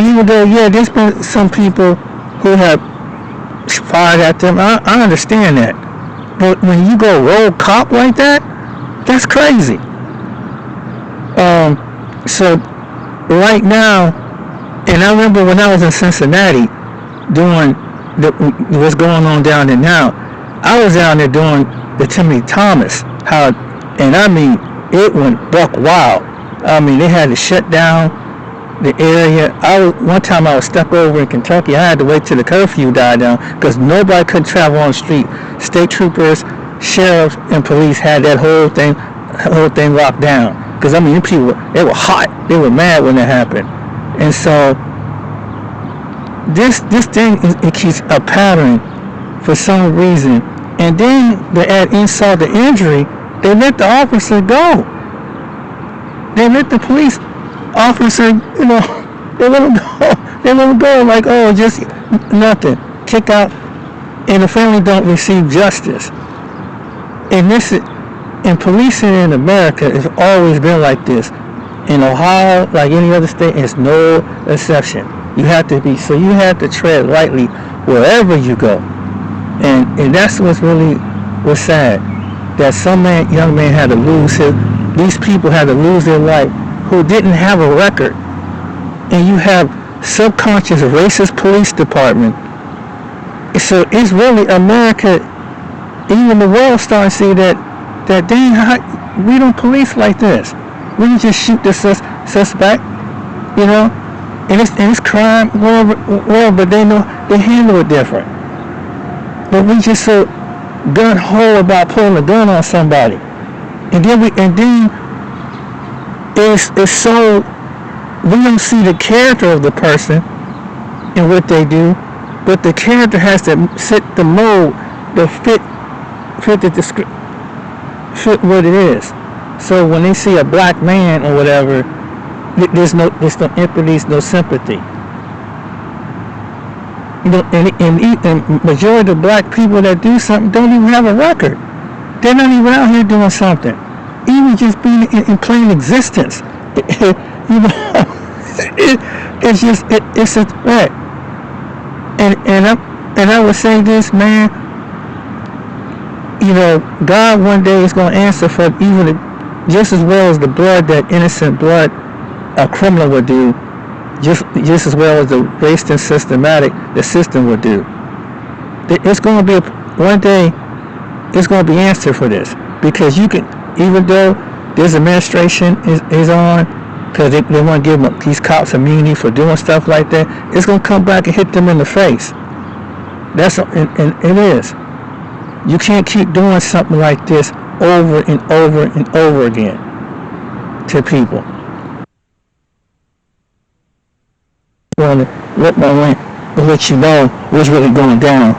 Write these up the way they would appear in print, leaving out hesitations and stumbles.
And even though, yeah, there's been some people who have fired at them, I understand that. But when you go roll cop like that, that's crazy. So right now, and I remember when I was in Cincinnati doing what's going on down there now, I was down there doing the Timothy Thomas, and I mean, it went buck wild. I mean, they had to shut down the area. One time I was stuck over in Kentucky. I had to wait till the curfew died down because nobody could travel on the street. State troopers, sheriffs, and police had that whole thing locked down. Because I mean, people, they were hot. They were mad when it happened. And so this thing, it keeps a pattern for some reason. And then to add insult to injury, they let the officer go. They let the police officer, they let him go. They let him go like, oh, just nothing. Kick out. And the family don't receive justice. And policing in America has always been like this. In Ohio, like any other state, it's no exception. You have to tread lightly wherever you go. And that's what's sad. That young man had to these people had to lose their life who didn't have a record. And you have subconscious racist police department. So it's really America, even the world starting to see that dang, we don't police like this. We can just shoot the suspect, and it's crime, whatever, but they handle it different. But we just so gun-ho about pulling a gun on somebody. And then it's so, we don't see the character of the person and what they do, but the character has to fit the mold, to fit the description, fit what it is. So when they see a black man or whatever, there's no empathy, no sympathy. And majority of black people that do something don't even have a record. They're not even out here doing something. Even just being in plain existence. It's a threat. And I would say this, man, God one day is going to answer for just as well as the blood, that innocent blood a criminal would do, just as well as the based and systematic the system would do. It's going to be one day. It's going to be answered for this, because you can, even though this administration is on, because they want to give these cops immunity for doing stuff like that, it's going to come back and hit them in the face. And it is. You can't keep doing something like this over and over and over again to people. I want to let you know what's really going down.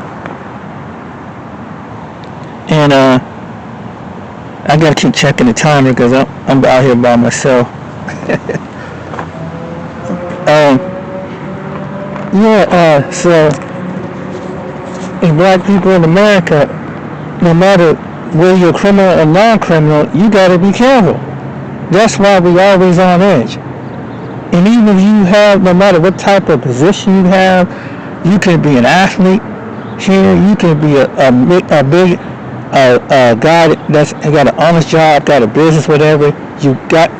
And I gotta keep checking the timer because I'm out here by myself. So in black people in America, no matter whether you're criminal or non-criminal, you gotta be careful. That's why we always on edge. And even if you have, no matter what type of position you have, you can be an athlete here, you can be a big guy that's got an honest job, got a business, whatever. You got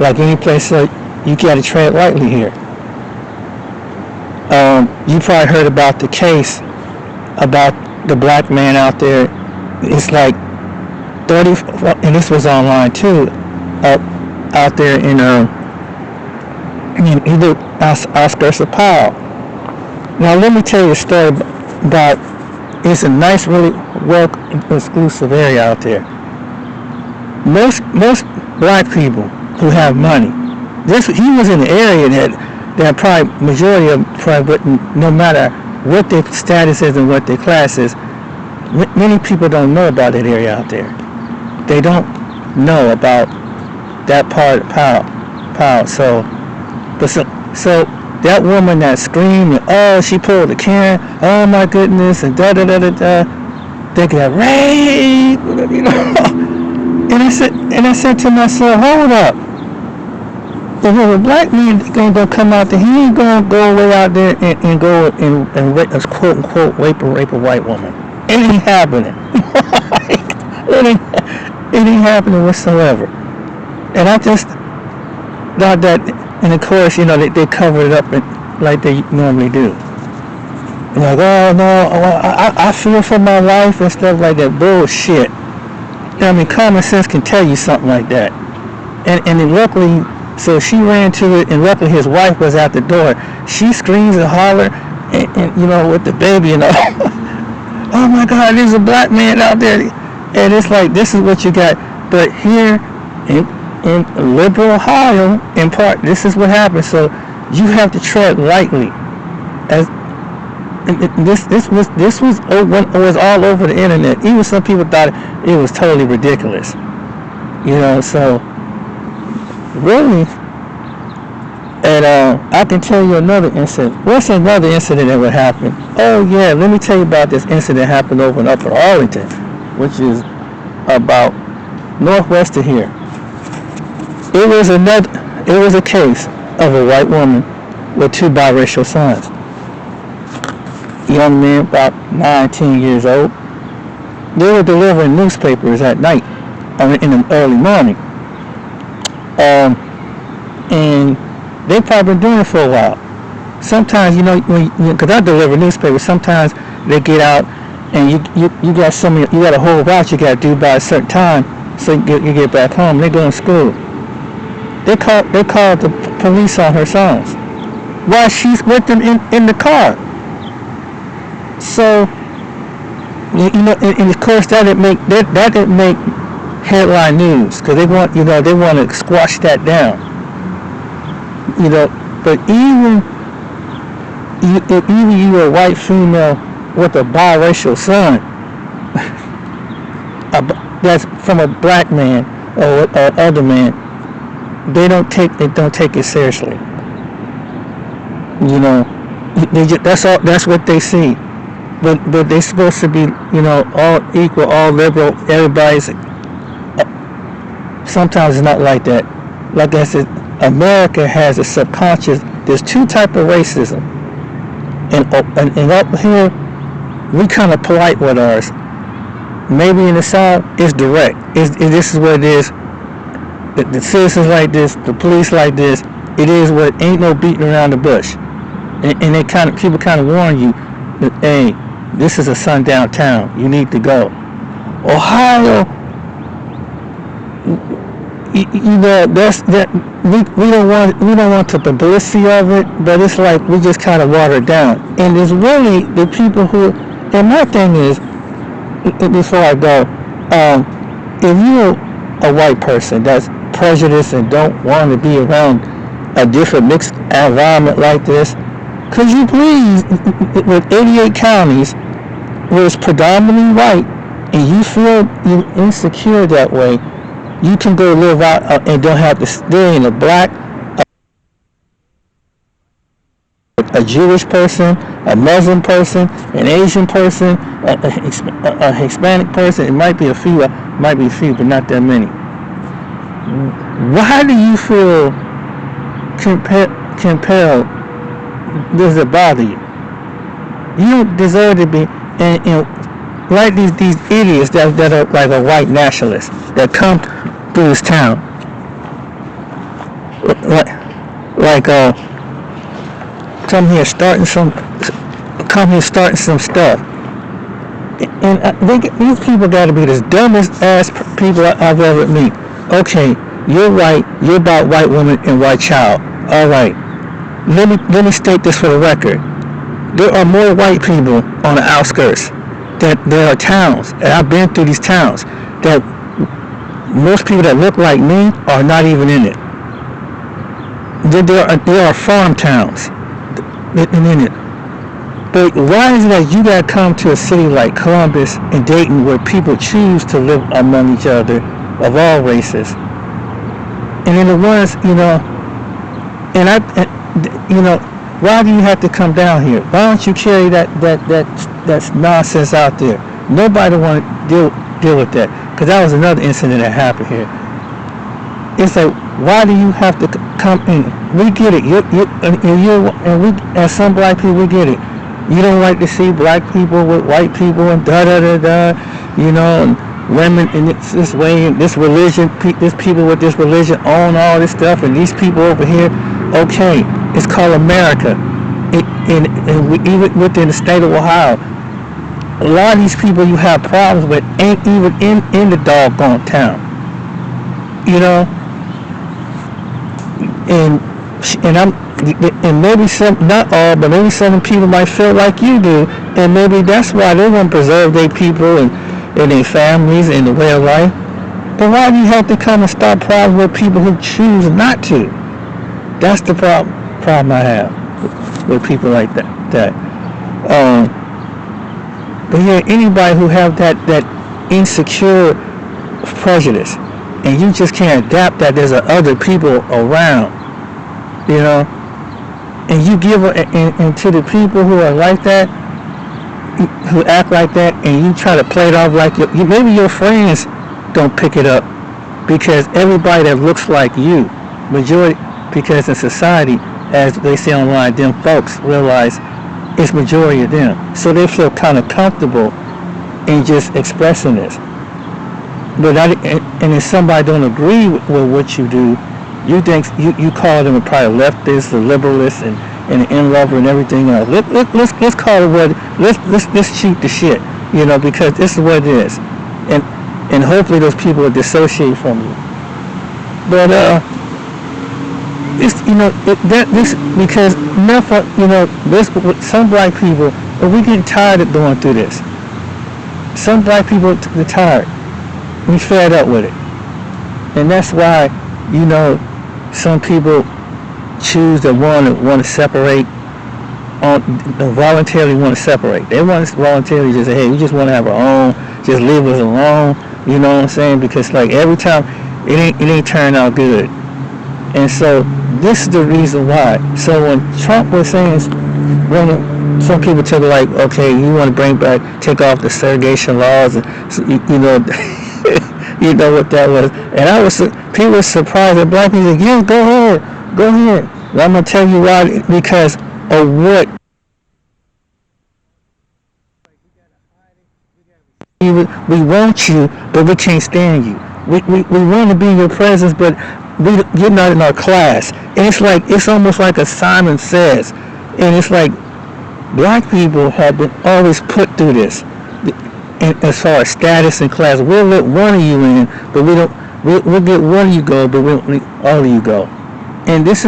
like any place, you got to tread lightly here. You probably heard about the case about the black man out there. It's like 30, and this was online too, out there in either outskirts of Powell. Now let me tell you a story about. It's a nice, really well exclusive area out there. Most black people who have money, he was in the area that probably majority of probably wouldn't, no matter what their status is and what their class is. Many people don't know about that area out there. They don't know about that part of Powell. So that woman that screamed, and, oh, she pulled the can, oh my goodness, and they got rape, And I said to myself, hold up. if a black man gonna come out there, he ain't gonna go way out there and go and rape, quote unquote rape a white woman. It ain't happening. It ain't happening whatsoever. And I just thought that, and of course, they cover it up like they normally do. Like, oh no, I fear for my life and stuff like that. Bullshit. I mean, common sense can tell you something like that. And then luckily, so she ran to it, and luckily his wife was at the door. She screams and hollers, and with the baby and all. Oh my God, there's a black man out there. And it's like, this is what you got. But here in liberal Ohio, in part, this is what happens. So you have to tread lightly. This was all over the internet. Even some people thought it was totally ridiculous. So really, and I can tell you another incident. What's another incident that would happen? Oh yeah, let me tell you about this incident that happened over in Upper Arlington, which is about northwest of here. It was a case of a white woman with two biracial sons. Young men about 19 years old. They were delivering newspapers at night, in the early morning. And they've probably been doing it for a while. Sometimes, because I deliver newspapers, sometimes they get out and you got a whole route you got to do by a certain time so you get back home. They go to school. They called the police on her sons while she's with them in the car. So, and of course that didn't make headline news because they want to squash that down. But even you're a white female with a biracial son, that's from a black man or other man, they don't take it seriously. That's what they see. But they're supposed to be, all equal, all liberal, everybody's. Sometimes it's not like that. Like I said, America has a subconscious. There's two types of racism, and up here, we kind of polite with ours. Maybe in the South, it's direct. This is what it is. The citizens like this, the police like this. It is what ain't no beating around the bush, and people kind of warn you that, hey, this is a sundown town. You need to go. Ohio, that's that. We don't want the publicity of it, but it's like we just kind of water it down. And it's really the people who. And my thing is, before I go, if you're a white person that's prejudiced and don't want to be around a different mixed environment like this, could you please, with 88 counties where it's predominantly white, and you feel you're insecure that way, you can go live out and don't have to stay in a black, a Jewish person, a Muslim person, an Asian person, a Hispanic person. It might be a few, but not that many. Why do you feel compelled? Does it bother you? You don't deserve to be, and like these idiots that are like a white nationalist that come through this town, come here starting some stuff, and these people got to be the dumbest ass people I've ever met. Okay, you're white. You're about white woman and white child. All right. Let me state this for the record. There are more white people on the outskirts. That there are towns, and I've been through these towns, that most people that look like me are not even in it. There are farm towns in it. But why is it that you gotta come to a city like Columbus and Dayton where people choose to live among each other of all races? And then the ones, why do you have to come down here? Why don't you carry that nonsense out there? Nobody want to deal with that, because that was another incident that happened here. It's like, Why do you have to come in? We get it. And we, as some black people, we get it. You don't like to see black people with white people and da da da da, and women in this way and this religion, this people with this religion own all this stuff, and these people over here. Okay, it's called America. Even within the state of Ohio, a lot of these people you have problems with ain't even in the doggone town. And maybe some, not all, but maybe some people might feel like you do, and maybe that's why they want to preserve their people and their families and the way of life. But why do you have to come and start problems with people who choose not to? That's the problem I have with people like that. But yeah, anybody who have that insecure prejudice, and you just can't adapt that there's other people around, and you give and to the people who are like that, who act like that, and you try to play it off like maybe your friends don't pick it up, because everybody that looks like you, majority, because in society, as they say online, them folks realize it's majority of them, so they feel kind of comfortable in just expressing this. But and if somebody don't agree with what you do, you think you call them probably leftist or liberalist and an in-lover and everything else. Let's call it what. Let's shoot the shit, because this is what it is, and hopefully those people will dissociate from you. But this because this some black people, but we getting tired of going through this. Some black people are tired. We fed up with it, and that's why some people choose to want to separate, voluntarily want to separate. They want to voluntarily just say, hey, we just want to have our own, just leave us alone. You know what I'm saying? Because like every time it ain't turning out good, and so this is the reason why. So when Trump was saying, when some people took it like, okay, you want to take off the segregation laws, and you know what that was. And people were surprised that black people said, yeah, go ahead. And I'm going to tell you why, because of what. We want you, but we can't stand you. We want to be in your presence, but you're not in our class. And it's almost like a Simon Says. And it's like black people have been always put through this. And as far as status and class, we'll let one of you in, but we'll get one of you go, but we don't let all of you go. And this is